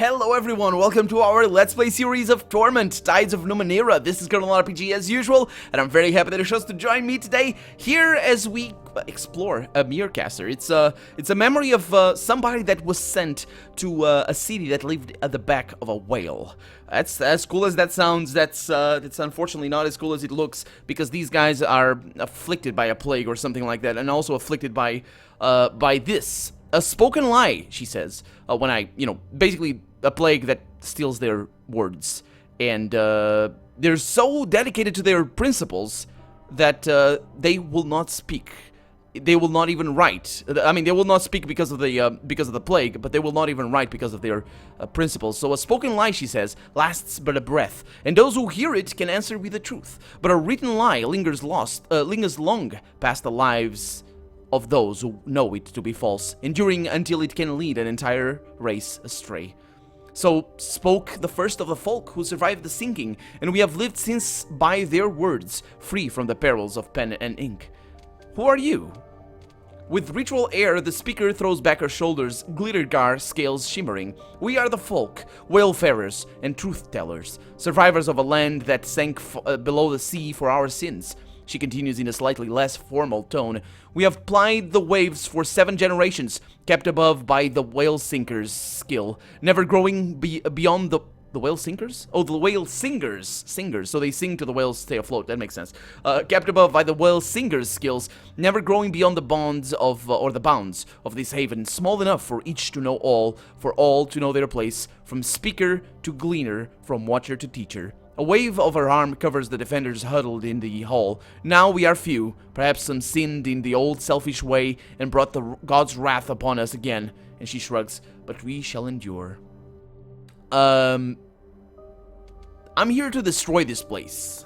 Hello everyone, welcome to our Let's Play series of Torment, Tides of Numenera. This is Colonel RPG as usual, and I'm very happy that you chose to join me today here as we explore a Mirrorcaster. It's a memory of somebody that was sent to a city that lived at the back of a whale. That's as cool as that sounds. That's unfortunately not as cool as it looks, because these guys are afflicted by a plague or something like that, and also afflicted by this. A spoken lie, she says, when I, basically a plague that steals their words. And they're so dedicated to their principles that they will not speak. They will not even write. I mean, they will not speak because of the plague, but they will not even write because of their principles. So a spoken lie, she says, lasts but a breath, and those who hear it can answer with the truth. But a written lie lingers long past the lives of those who know it to be false, enduring until it can lead an entire race astray. So spoke the first of the folk who survived the sinking, and we have lived since by their words, free from the perils of pen and ink. Who are you? With ritual air, the speaker throws back her shoulders, glitter-gar scales shimmering. We are the folk, wayfarers and truth-tellers, survivors of a land that sank below the sea for our sins. She continues in a slightly less formal tone. We have plied the waves for 7 generations, kept above by the whale sinker's skill, never growing beyond the whale sinkers? Oh, the whale singers. So they sing to the whales stay afloat. That makes sense. Kept above by the whale singer's skills, never growing beyond the bonds of, or the bounds of this haven, small enough for each to know all, for all to know their place, from speaker to gleaner, from watcher to teacher. A wave of her arm covers the defenders huddled in the hall. Now we are few, perhaps some sinned in the old selfish way and brought the God's wrath upon us again. And she shrugs, but we shall endure. I'm here to destroy this place.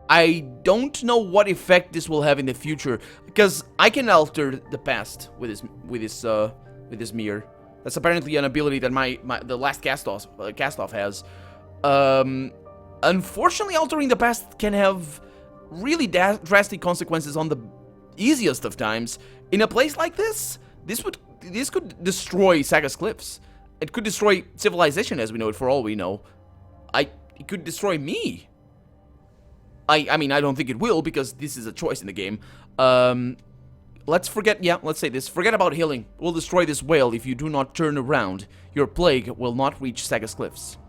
I don't know what effect this will have in the future, because I can alter the past with this mirror. That's apparently an ability that the last cast-off has. Unfortunately, altering the past can have really drastic consequences on the easiest of times. In a place like this could destroy Saga's Cliffs. It could destroy civilization as we know it, for all we know. It could destroy me. I mean, I don't think it will, because this is a choice in the game. Let's say this. Forget about healing. We'll destroy this whale if you do not turn around. Your plague will not reach Saga's Cliffs.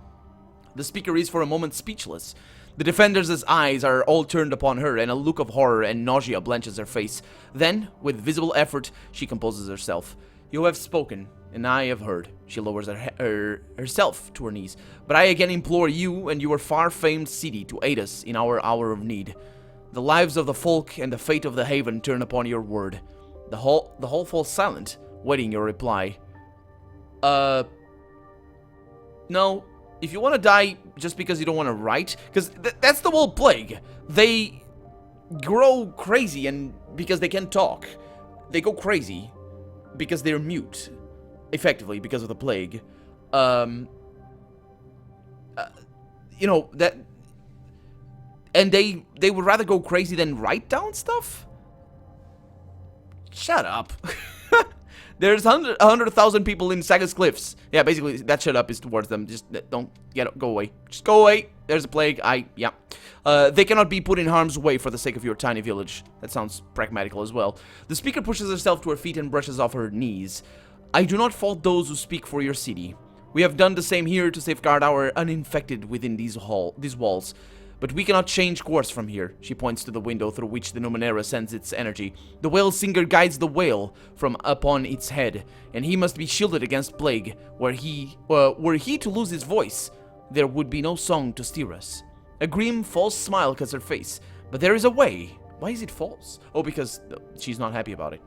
The speaker is for a moment speechless. The defenders' eyes are all turned upon her, and a look of horror and nausea blanches her face. Then, with visible effort, she composes herself. You have spoken, and I have heard. She lowers herself to her knees. But I again implore you and your far-famed city to aid us in our hour of need. The lives of the folk and the fate of the haven turn upon your word. The hall falls silent, waiting your reply. No. If you want to die just because you don't want to write, because that's the whole plague. They grow crazy and because they can't talk. They go crazy because they're mute, effectively, because of the plague. And they would rather go crazy than write down stuff? Shut up. There's 100,000 people in Saga's Cliffs. Yeah, basically, that shut up is towards them. Just don't go away. Just go away. There's a plague. They cannot be put in harm's way for the sake of your tiny village. That sounds pragmatical as well. The speaker pushes herself to her feet and brushes off her knees. I do not fault those who speak for your city. We have done the same here to safeguard our uninfected within these walls. But we cannot change course from here. She points to the window through which the Numenera sends its energy. The whale singer guides the whale from upon its head, and he must be shielded against plague. Were he to lose his voice, there would be no song to steer us. A grim, false smile cuts her face. But there is a way. Why is it false? Oh, because she's not happy about it.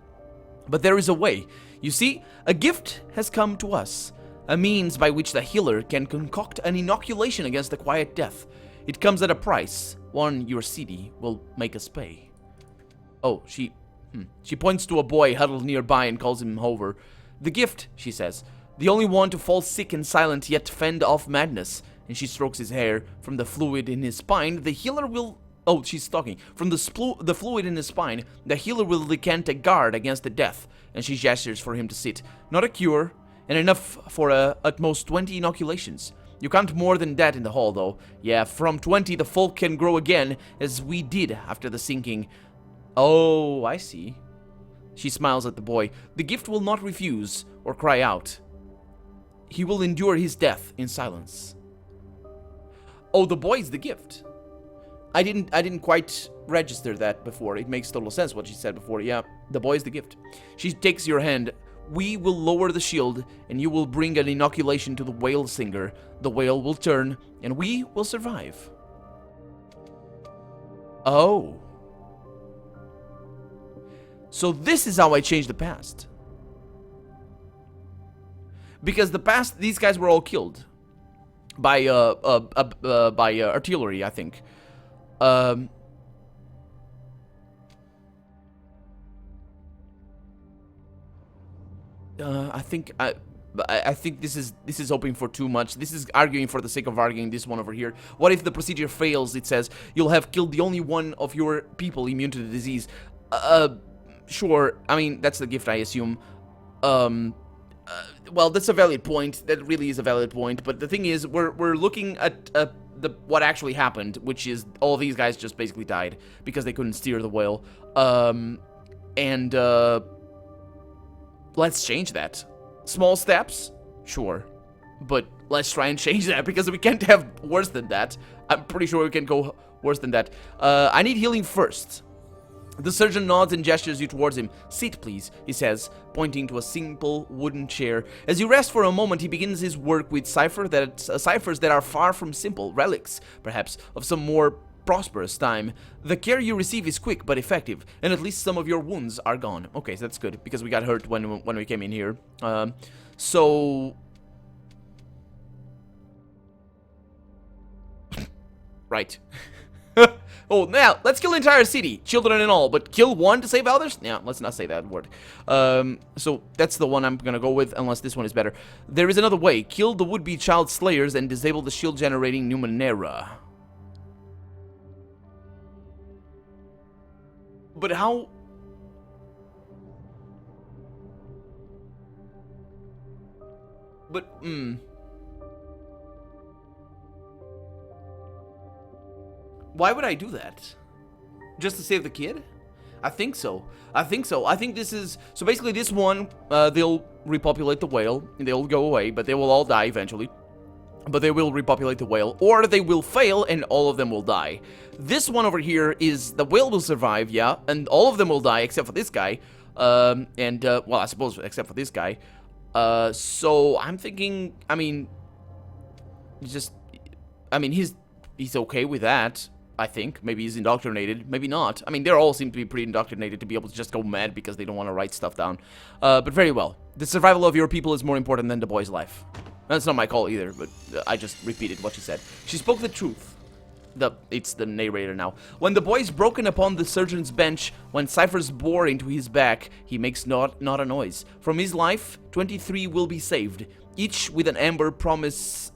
But there is a way. You see, a gift has come to us. A means by which the healer can concoct an inoculation against the quiet death. It comes at a price, one your city will make us pay. Oh, she points to a boy huddled nearby and calls him over. The gift, she says, the only one to fall sick and silent yet fend off madness. And she strokes his hair. From the fluid in his spine, the healer will... Oh, she's talking. From the fluid in his spine, the healer will decant a guard against the death. And she gestures for him to sit. Not a cure. and enough for at most 20 inoculations. You can't more than that in the hall, though. Yeah, from 20 the folk can grow again, as we did after the sinking. Oh, I see. She smiles at the boy. The gift will not refuse or cry out. He will endure his death in silence. Oh, the boy's the gift. I didn't quite register that before. It makes total sense what she said before. Yeah, the boy's the gift. She takes your hand. We will lower the shield, and you will bring an inoculation to the whale singer. The whale will turn, and we will survive. Oh. So this is how I changed the past. Because the past, these guys were all killed by artillery, I think. I think this is hoping for too much. This is arguing for the sake of arguing. This one over here. What if the procedure fails? It says you'll have killed the only one of your people immune to the disease. Sure. I mean, that's the gift, I assume. Well, that's a valid point. That really is a valid point. But the thing is, we're looking at what actually happened, which is all these guys just basically died because they couldn't steer the whale. Let's change that. Small steps, sure, but let's try and change that because we can't have worse than that. I'm pretty sure we can go worse than that. I need healing first. The surgeon nods and gestures you towards him. Sit, please, he says, pointing to a simple wooden chair. As you rest for a moment, he begins his work with ciphers that are far from simple, relics, perhaps, of some more prosperous time. The care you receive is quick but effective, and at least some of your wounds are gone. Okay, so that's good, because we got hurt when we came in here. Right. Oh, now, let's kill the entire city, children and all, but kill one to save others? Yeah, let's not say that word. So that's the one I'm gonna go with, unless this one is better. There is another way. Kill the would-be child slayers and disable the shield-generating Numenera. But how... But, why would I do that? Just to save the kid? I think so. I think this is... So basically this one, they'll repopulate the whale, and they'll go away, but they will all die eventually. But they will repopulate the whale, or they will fail, and all of them will die. This one over here is... The whale will survive, yeah, and all of them will die, except for this guy. Well, I suppose except for this guy. So I'm thinking... I mean... he's okay with that. I think. Maybe he's indoctrinated. Maybe not. I mean, they all seem to be pretty indoctrinated to be able to just go mad because they don't want to write stuff down. But very well. The survival of your people is more important than the boy's life. That's not my call either, but I just repeated what she said. She spoke the truth. It's the narrator now. When the boy is broken upon the surgeon's bench, when ciphers bore into his back, he makes not a noise. From his life, 23 will be saved, each with an amber promise,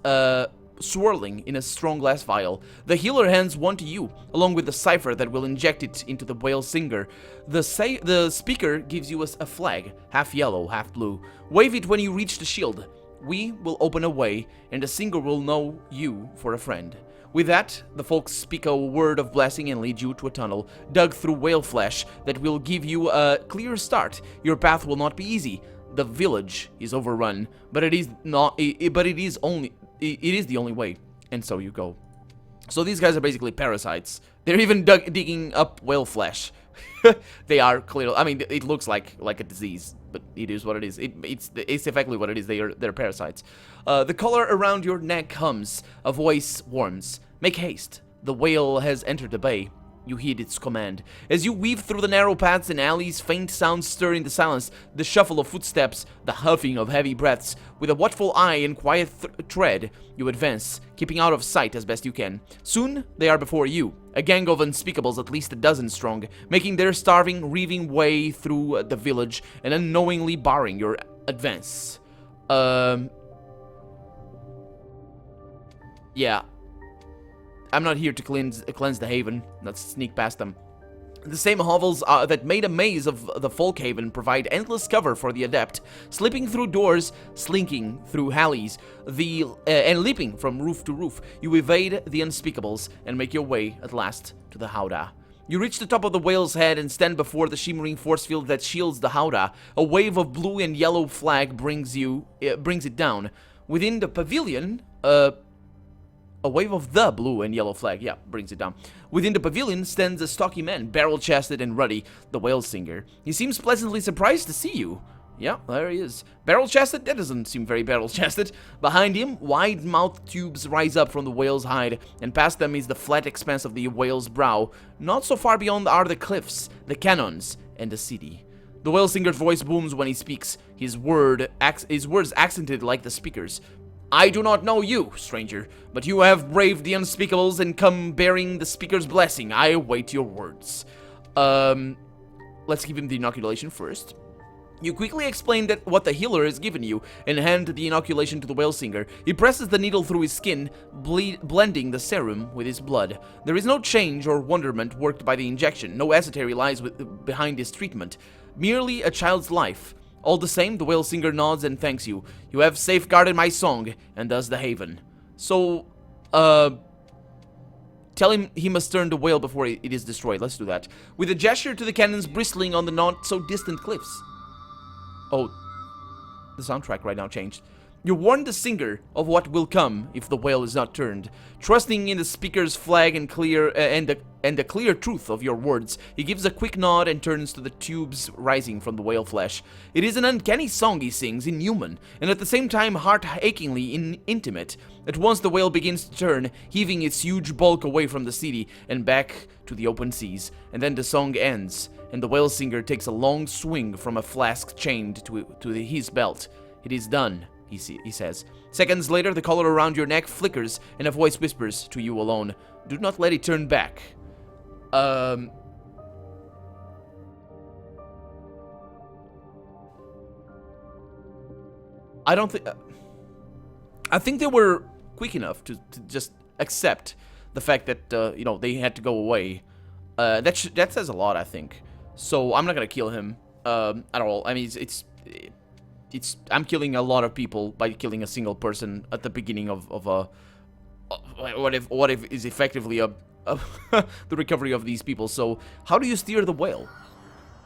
swirling in a strong glass vial. The healer hands one to you, along with the cipher that will inject it into the whale singer. The speaker gives you a flag, half yellow, half blue. Wave it when you reach the shield. We will open a way, and the singer will know you for a friend. With that, the folks speak a word of blessing and lead you to a tunnel, dug through whale flesh, that will give you a clear start. Your path will not be easy. The village is overrun, but it is the only way, and so you go. So these guys are basically parasites. They're even digging up whale flesh. They are clearly... I mean, it looks like a disease, but it is what it is. It's effectively what it is. They're parasites. The collar around your neck hums. A voice warms. Make haste. The whale has entered the bay. You heed its command. As you weave through the narrow paths and alleys, faint sounds stir in the silence, the shuffle of footsteps, the huffing of heavy breaths. With a watchful eye and quiet tread, you advance, keeping out of sight as best you can. Soon, they are before you, a gang of unspeakables at least a dozen strong, making their starving, reaving way through the village and unknowingly barring your advance. Yeah. I'm not here to cleanse the haven. Let's sneak past them. The same hovels that made a maze of the Folkhaven provide endless cover for the adept, slipping through doors, slinking through alleys, and leaping from roof to roof. You evade the unspeakables and make your way at last to the Howdah. You reach the top of the whale's head and stand before the shimmering force field that shields the Howdah. A wave of blue and yellow flag brings it down. Within the pavilion, a wave of the blue and yellow flag, yeah, brings it down. Within the pavilion stands a stocky man, barrel-chested and ruddy, the whale singer. He seems pleasantly surprised to see you. Yeah, there he is. Barrel-chested? That doesn't seem very barrel-chested. Behind him, wide-mouthed tubes rise up from the whale's hide, and past them is the flat expanse of the whale's brow. Not so far beyond are the cliffs, the cannons, and the city. The whale singer's voice booms when he speaks, his words accented like the speaker's. I do not know you, stranger, but you have braved the unspeakables and come bearing the speaker's blessing. I await your words. Let's give him the inoculation first. You quickly explain that what the healer has given you and hand the inoculation to the whale singer. He presses the needle through his skin, blending the serum with his blood. There is no change or wonderment worked by the injection. No esotery lies behind this treatment. Merely a child's life. All the same, the whale singer nods and thanks you. You have safeguarded my song, and thus the haven. So, tell him he must turn the whale before it is destroyed. Let's do that. With a gesture to the cannons bristling on the not-so-distant cliffs. Oh, the soundtrack right now changed. You warn the singer of what will come if the whale is not turned. Trusting in the speaker's flag and the clear truth of your words, he gives a quick nod and turns to the tubes rising from the whale flesh. It is an uncanny song he sings, inhuman, and at the same time heart-achingly intimate. At once the whale begins to turn, heaving its huge bulk away from the city and back to the open seas. And then the song ends, and the whale singer takes a long swing from a flask chained to his belt. It is done. He says. Seconds later, the collar around your neck flickers, and a voice whispers to you alone, do not let it turn back. I don't think... I think they were quick enough to just accept the fact that, you know, they had to go away. That says a lot, I think. So, I'm not gonna kill him, at all. I mean, I'm killing a lot of people by killing a single person at the beginning of what if is effectively the recovery of these people. So how do you steer the whale?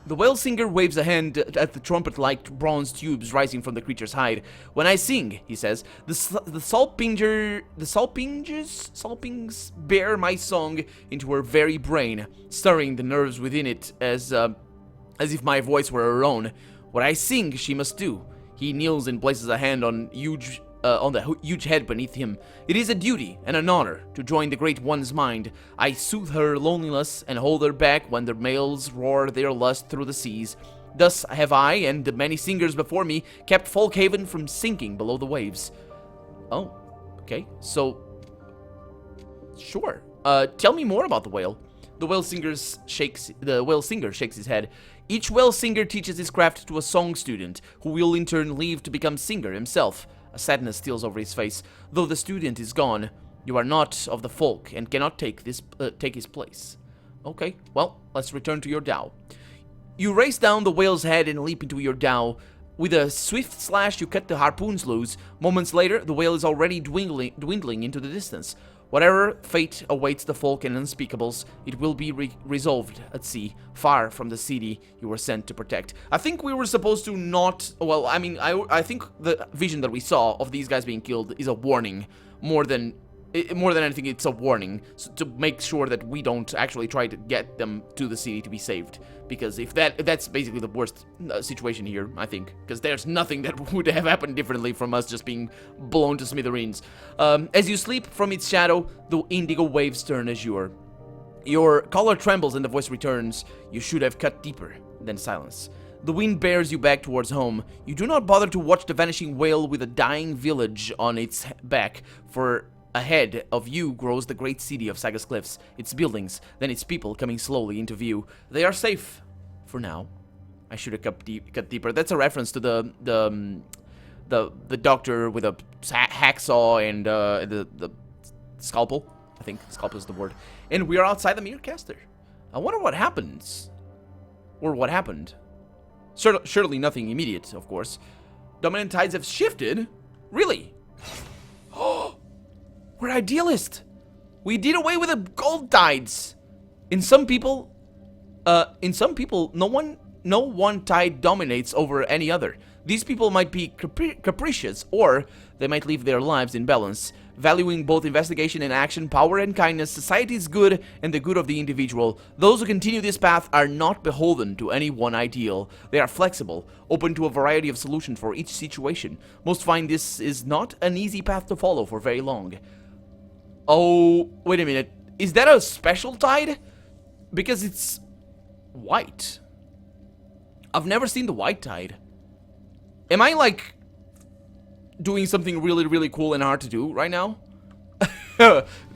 The whale singer waves a hand at the trumpet-like bronze tubes rising from the creature's hide. When I sing, he says, the salpings bear my song into her very brain, stirring the nerves within it as if my voice were her own. What I sing, she must do. He kneels and places a hand on the huge head beneath him. It is a duty and an honor to join the Great One's mind. I soothe her loneliness and hold her back when the males roar their lust through the seas. Thus have I and the many singers before me kept Folkhaven from sinking below the waves. Oh, okay. So, sure. Tell me more about the whale. The whale singer shakes his head. Each whale singer teaches his craft to a song student, who will in turn leave to become singer himself. A sadness steals over his face. Though the student is gone, you are not of the folk and cannot take his place. Okay, well, let's return to your dhow. You race down the whale's head and leap into your dhow. With a swift slash, you cut the harpoons loose. Moments later, the whale is already dwindling into the distance. Whatever fate awaits the folk and unspeakables, it will be resolved at sea, far from the city you were sent to protect. I think we were supposed to not... Well, I mean, I think the vision that we saw of these guys being killed is a warning. More than anything, it's a warning to make sure that we don't actually try to get them to the city to be saved. Because if that's basically the worst situation here, I think. Because there's nothing that would have happened differently from us just being blown to smithereens. As you sleep from its shadow, the indigo waves turn azure. Your collar trembles and the voice returns. You should have cut deeper. Then silence. The wind bears you back towards home. You do not bother to watch the vanishing whale with a dying village on its back, for ahead of you grows the great city of Saga's Cliffs, its buildings, then its people coming slowly into view. They are safe, for now. I should have cut deeper. That's a reference to the doctor with a hacksaw and the scalpel. I think scalpel is the word. And we are outside the Meercaster. I wonder what happens. Or what happened. Surely nothing immediate, of course. Dominant tides have shifted? Really? Oh, we're idealist. We did away with the gold tides. In some people, no one tide dominates over any other. These people might be capricious, or they might live their lives in balance, valuing both investigation and action, power and kindness, society's good, and the good of the individual. Those who continue this path are not beholden to any one ideal. They are flexible, open to a variety of solutions for each situation. Most find this is not an easy path to follow for very long. Oh, wait a minute. Is that a special tide? Because it's white. I've never seen the white tide. Am I, like, doing something really, really cool and hard to do right now?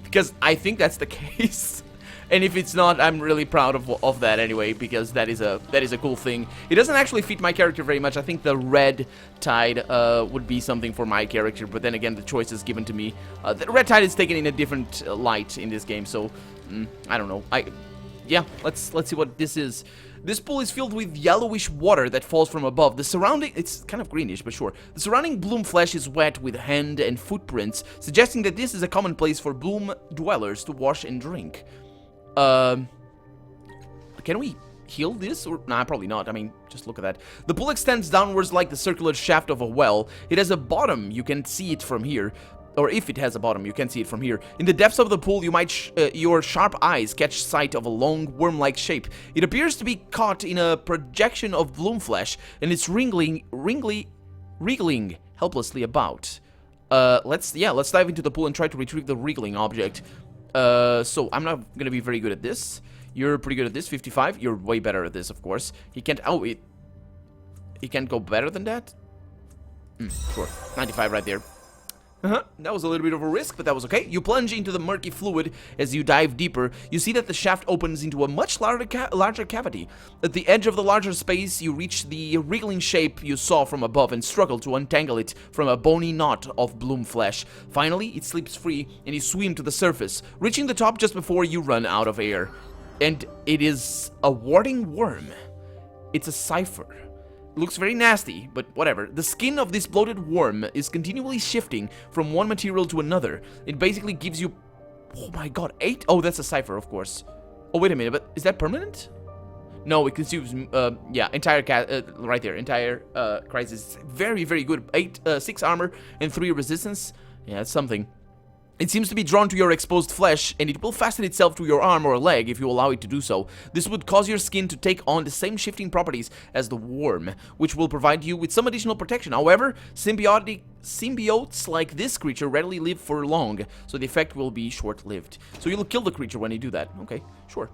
Because I think that's the case. And if it's not, I'm really proud of that anyway, because that is a cool thing. It doesn't actually fit my character very much. I think the red tide would be something for my character, but then again, the choice is given to me. The red tide is taken in a different light in this game, so I don't know. Yeah, let's see what this is. This pool is filled with yellowish water that falls from above. The surrounding... It's kind of greenish, but sure. The surrounding bloom flesh is wet with hand and footprints, suggesting that this is a common place for bloom dwellers to wash and drink. Can we heal this? Or nah, probably not. I mean, just look at that. The pool extends downwards like the circular shaft of a well. It has a bottom. You can see it from here. Or if it has a bottom, you can see it from here. In the depths of the pool, you might your sharp eyes catch sight of a long, worm-like shape. It appears to be caught in a projection of bloom flesh, and it's wriggling helplessly about. Let's dive into the pool and try to retrieve the wriggling object. So I'm not gonna be very good at this. You're pretty good at this, 55. You're way better at this, of course. He can't. Oh, he can't go better than that. Sure, 95 right there. That was a little bit of a risk, but that was okay. You plunge into the murky fluid. As you dive deeper, you see that the shaft opens into a much larger cavity. At the edge of the larger space, you reach the wriggling shape you saw from above and struggle to untangle it from a bony knot of bloom flesh. Finally, it slips free, and you swim to the surface, reaching the top just before you run out of air. And it is a warding worm. It's a cipher. Looks very nasty, but whatever. The skin of this bloated worm is continually shifting from one material to another. It basically gives you... Oh my god, 8? Oh, that's a cipher, of course. Oh, wait a minute, but is that permanent? No, it consumes, yeah, entire right there, entire crisis. Very, very good. 6 armor and 3 resistance. Yeah, that's something. It seems to be drawn to your exposed flesh, and it will fasten itself to your arm or leg if you allow it to do so. This would cause your skin to take on the same shifting properties as the worm, which will provide you with some additional protection. However, symbiotes like this creature rarely live for long, so the effect will be short-lived. So you'll kill the creature when you do that. Okay, sure.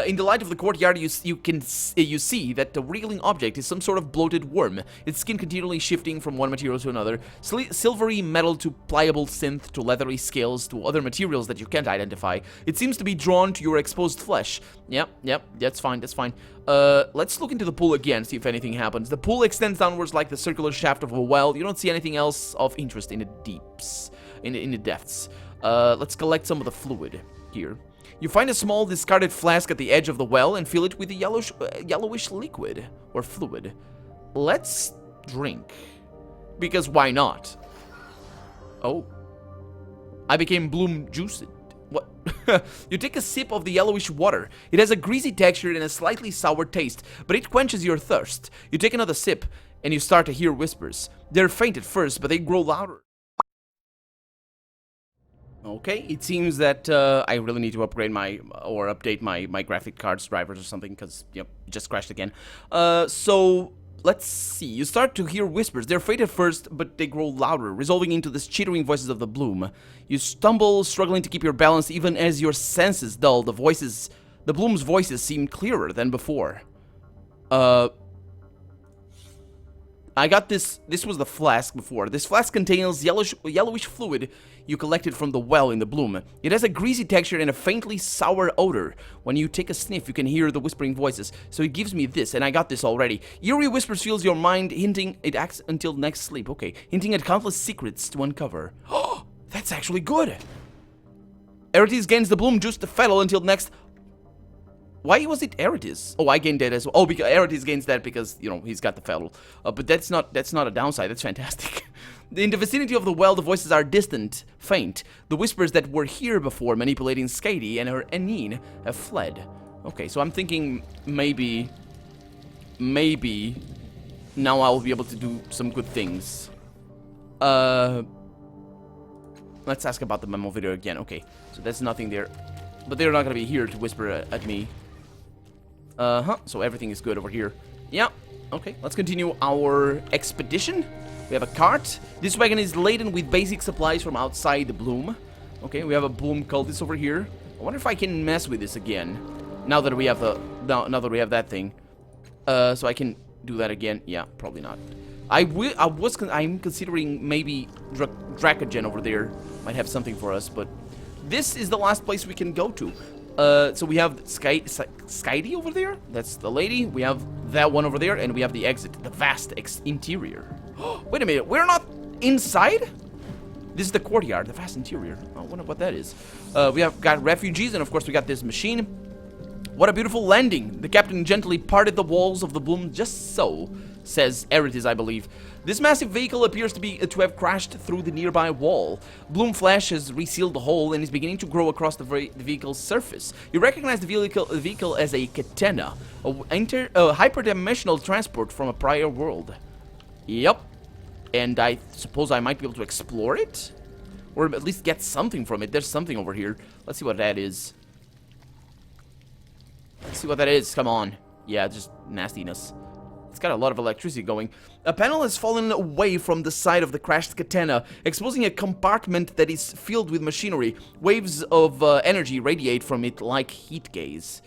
In the light of the courtyard, you see that the wriggling object is some sort of bloated worm, its skin continually shifting from one material to another, silvery metal to pliable synth to leathery scales to other materials that you can't identify. It seems to be drawn to your exposed flesh. Yep, that's fine, that's fine. Let's look into the pool again, see if anything happens. The pool extends downwards like the circular shaft of a well. You don't see anything else of interest in the deeps, in the depths. Let's collect some of the fluid here. You find a small discarded flask at the edge of the well and fill it with a yellowish liquid or fluid. Let's drink, because why not? Oh, I became bloom juiced. What? You take a sip of the yellowish water. It has a greasy texture and a slightly sour taste, but it quenches your thirst. You take another sip, and you start to hear whispers. They're faint at first, but they grow louder. Okay, it seems that I really need to upgrade update my graphic cards drivers or something, because, yep, it just crashed again. So... let's see. You start to hear whispers. They're faint at first, but they grow louder, resolving into the chittering voices of the bloom. You stumble, struggling to keep your balance even as your senses dull. The bloom's voices seem clearer than before. I got this was the flask before. This flask contains yellowish fluid you collected from the well in the bloom. It has a greasy texture and a faintly sour odor. When you take a sniff, you can hear the whispering voices. So it gives me this, and I got this already. Eerie whispers fills your mind, hinting it acts until next sleep. Okay, hinting at countless secrets to uncover. Oh, that's actually good. Erites gains the bloom juice to fettle until next... Why was it Eritis? Oh, I gained that as well. Oh, because Eritis gains that because, you know, he's got the fellow. But that's not a downside. That's fantastic. In the vicinity of the well, the voices are distant, faint. The whispers that were here before manipulating Skady and her Anine have fled. Okay, so I'm thinking maybe now I'll be able to do some good things. Let's ask about the memo video again. Okay, so there's nothing there. But they're not gonna be here to whisper at me. So everything is good over here. Yeah, okay, let's continue our expedition. We have a cart. This wagon is laden with basic supplies from outside the Bloom. Okay, we have a Bloom cultist over here. I wonder if I can mess with this again. Now that we have now that we have that thing. So I can do that again. Yeah, probably not. I'm considering maybe Dracogen over there might have something for us, but this is the last place we can go to. So we have Skady over there. That's the lady. We have that one over there, and we have the exit, the vast interior. Wait a minute, we're not inside? This is the courtyard, the vast interior. I wonder what that is. We have got refugees, and of course we got this machine. What a beautiful landing. The captain gently parted the walls of the Bloom just so, says Eritis, I believe. This massive vehicle appears to have crashed through the nearby wall. Bloom Flash has resealed the hole and is beginning to grow across the vehicle's surface. You recognize the vehicle as a Katana, a hyperdimensional transport from a prior world. Yep. And I suppose I might be able to explore it? Or at least get something from it. There's something over here. Let's see what that is. Let's see what that is. Come on. Yeah, just nastiness. It's got a lot of electricity going. A panel has fallen away from the side of the crashed Katana, exposing a compartment that is filled with machinery. Waves of energy radiate from it like heat haze.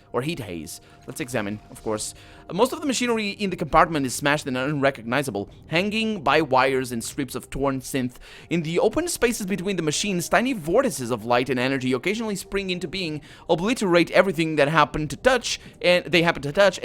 Let's examine, of course. Most of the machinery in the compartment is smashed and unrecognizable, hanging by wires and strips of torn synth. In the open spaces between the machines, tiny vortices of light and energy occasionally spring into being, obliterate everything that they happen to touch, and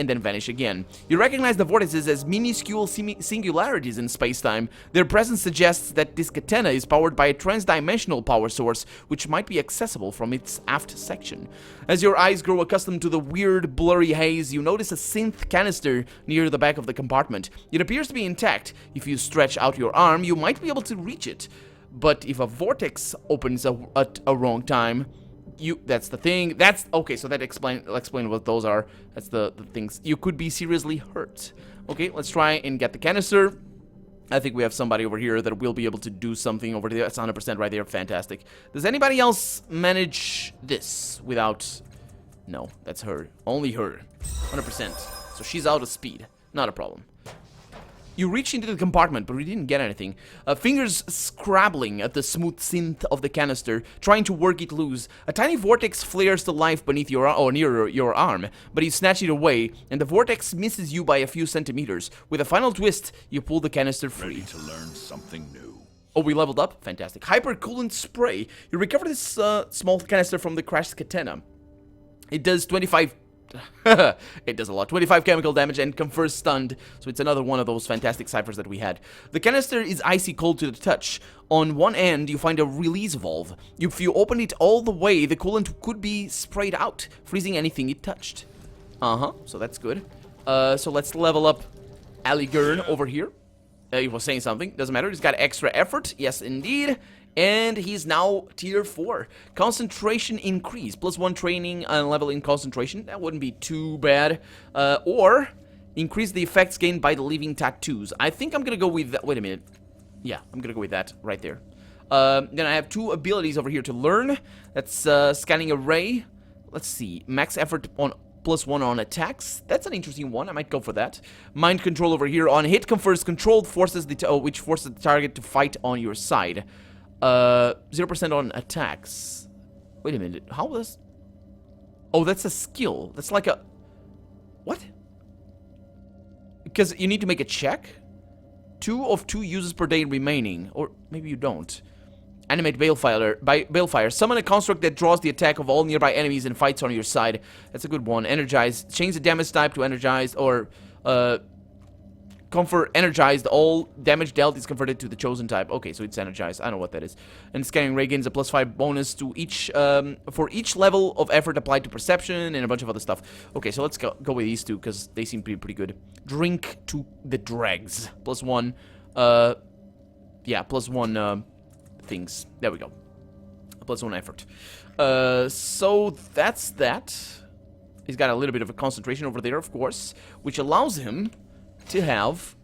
then vanish again. You recognize the vortices as minuscule singularities in space-time. Their presence suggests that this Katana is powered by a transdimensional power source, which might be accessible from its aft section. As your eyes grow accustomed to the weird, blurry haze, you notice a synth canister near the back of the compartment. It appears to be intact. If you stretch out your arm, you might be able to reach it. But if a vortex opens at a wrong time, that's the thing. That's okay, so that explain what those are. That's the things. You could be seriously hurt. Okay, let's try and get the canister. I think we have somebody over here that will be able to do something over there. That's 100% right there. Fantastic. Does anybody else manage this without... No, that's her. Only her. 100%. So she's out of speed. Not a problem. You reach into the compartment, but we didn't get anything. Fingers scrabbling at the smooth synth of the canister, trying to work it loose. A tiny vortex flares to life beneath near your arm, but you snatch it away, and the vortex misses you by a few centimeters. With a final twist, you pull the canister free. Ready to learn something new. Oh, we leveled up? Fantastic. Hyper coolant spray. You recover this small canister from the crashed Katana. It does 25... it does a lot. 25 chemical damage and confers stunned, so it's another one of those fantastic ciphers that we had. The canister is icy cold to the touch. On one end, you find a release valve. If you open it all the way, the coolant could be sprayed out, freezing anything it touched. So that's good. So let's level up Aligern over here. He was saying something, doesn't matter. He's got extra effort, yes indeed. And he's now tier 4. Concentration increase. +1 training level in concentration. That wouldn't be too bad. Or increase the effects gained by the leaving tattoos. I think I'm going to go with that. Wait a minute. Yeah, I'm going to go with that right there. Then I have 2 abilities over here to learn. That's scanning array. Let's see. Max effort on +1 on attacks. That's an interesting one. I might go for that. Mind control over here. On hit confers controlled forces, which forces the target to fight on your side. 0% on attacks. Wait a minute. How was... Oh, that's a skill. That's like a... What? Because you need to make a check? 2 of 2 uses per day remaining. Or maybe you don't. Animate Balefire. Summon a construct that draws the attack of all nearby enemies and fights on your side. That's a good one. Energize. Change the damage type to energized or... Comfort energized. All damage dealt is converted to the chosen type. Okay, so it's energized. I don't know what that is. And scanning ray gains a +5 bonus to each for each level of effort applied to perception and a bunch of other stuff. Okay, so let's go with these two because they seem pretty good. Drink to the dregs. +1. Yeah, +1 things. There we go. +1 effort. So that's that. He's got a little bit of a concentration over there, of course, which allows him to have...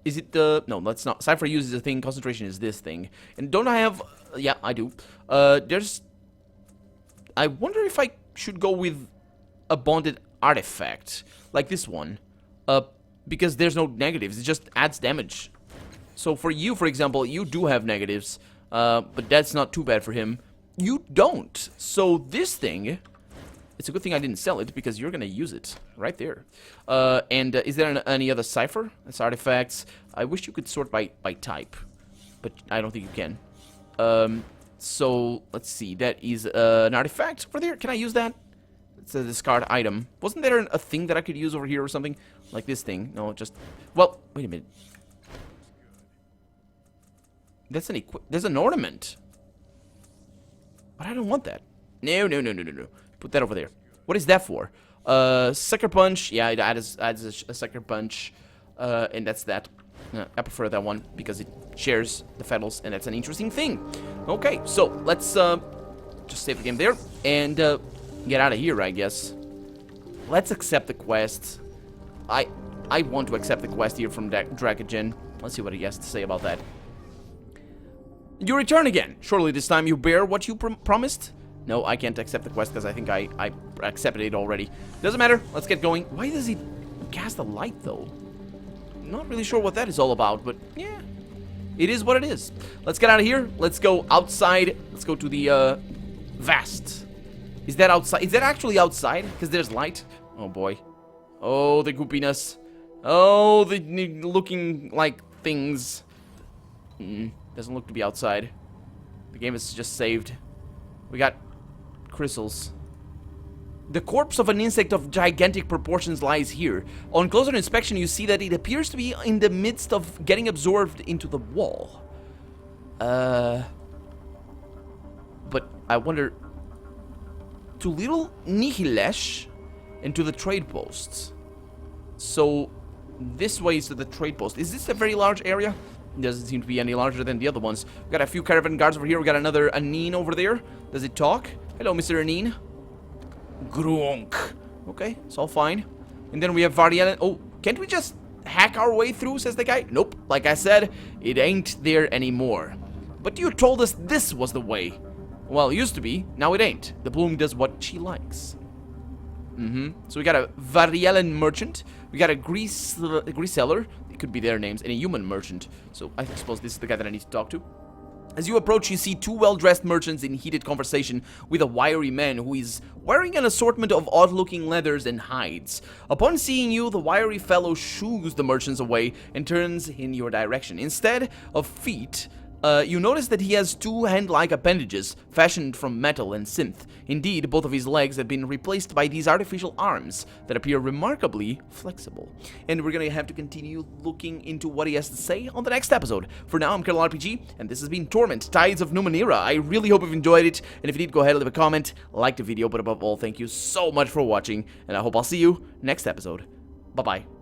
Is it the... No, that's not. Cypher uses a thing. Concentration is this thing. And don't I have... Yeah, I do. There's... I wonder if I should go with a bonded artifact. Like this one. Because there's no negatives. It just adds damage. So for you, for example, you do have negatives. But that's not too bad for him. You don't. So this thing... It's a good thing I didn't sell it, because you're going to use it right there. Is there any other cipher? That's artifacts. I wish you could sort by type, but I don't think you can. So, let's see. That is an artifact over there. Can I use that? It's a discard item. Wasn't there a thing that I could use over here or something? Like this thing. No, just... Well, wait a minute. That's there's an ornament. But I don't want that. No. Put that over there. What is that for? Sucker Punch. Yeah, it adds a Sucker Punch. And that's that. I prefer that one because it shares the Fetals, and that's an interesting thing. Okay, so let's just save the game there and get out of here, I guess. Let's accept the quest. I want to accept the quest here from Dracogen. Let's see what he has to say about that. You return again. Surely this time you bear what you promised? No, I can't accept the quest because I think I accepted it already. Doesn't matter. Let's get going. Why does he cast a light, though? Not really sure what that is all about, but yeah. It is what it is. Let's get out of here. Let's go outside. Let's go to the vast. Is that outside? Is that actually outside? Because there's light. Oh, boy. Oh, the goopiness. Oh, the looking like things. Doesn't look to be outside. The game is just saved. We got crystals. The corpse of an insect of gigantic proportions lies here. On closer inspection, you see that it appears to be in the midst of getting absorbed into the wall. But I wonder... To Little Nihilesh and to the trade posts. So, this way is to the trade post. Is this a very large area? It doesn't seem to be any larger than the other ones. We've got a few caravan guards over here. We got another Anine over there. Does it talk? Hello, Mr. Anine. Grunk. Okay, it's all fine. And then we have Varian. Oh, can't we just hack our way through, says the guy? Nope. Like I said, it ain't there anymore. But you told us this was the way. Well, it used to be. Now it ain't. The Bloom does what she likes. So we got a Varian merchant. We got a Greaseller. It could be their names. And a human merchant. So I suppose this is the guy that I need to talk to. As you approach, you see two well-dressed merchants in heated conversation with a wiry man who is wearing an assortment of odd-looking leathers and hides. Upon seeing you, the wiry fellow shoos the merchants away and turns in your direction. Instead of feet, you notice that he has two hand-like appendages fashioned from metal and synth. Indeed, both of his legs have been replaced by these artificial arms that appear remarkably flexible. And we're gonna have to continue looking into what he has to say on the next episode. For now, I'm Colonel RPG, and this has been Torment, Tides of Numenera. I really hope you've enjoyed it, and if you did, go ahead and leave a comment, like the video, but above all, thank you so much for watching, and I hope I'll see you next episode. Bye-bye.